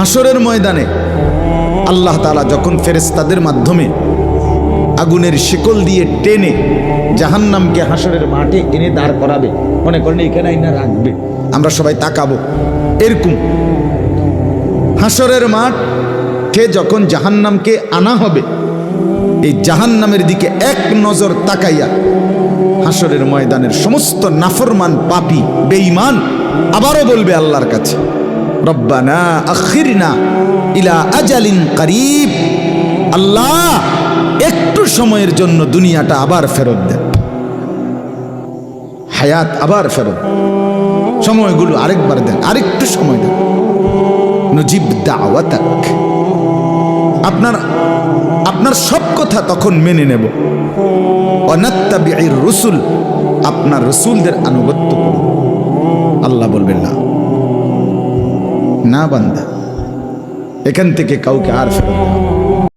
হাসরের ময়দানে আল্লাহ তাআলা যখন ফেরেশতাদের মাধ্যমে আগুনের শিকল দিয়ে টেনে জাহান্নামকে হাসরের মাঠে এনে দাঁড় করাবে, মনে করেন এখানে আইনা রাখবে, আমরা সবাই তাকাবো, এরকম হাসরের মাঠে যখন জাহান্নামকে আনা হবে, এই জাহান্নামের দিকে এক নজর তাকাইয়া হাসরের ময়দানের সমস্ত নাফরমান পাপী বেঈমান আবারও বলবে আল্লাহর কাছে, রব্বানা আখিরনা ইলা আজালিন করিব, আল্লাহ একটু সময়ের জন্য দুনিয়াটা আবার ফেরত দেন, হায়াত আবার ফেরত, সময়গুলো আরেকবার দেন, আরেকটু সময় দেন, নজিব দাওয়াতাক, আপনার সব কথা তখন মেনে নেব, ওয়ানাত্তাবিউর রুসুল, আপনার রসুলদের আনুগত্য করব। আল্লাহ বলবেন না, না বান্দা, এখান থেকে কাউকে আর ফেরত দেওয়া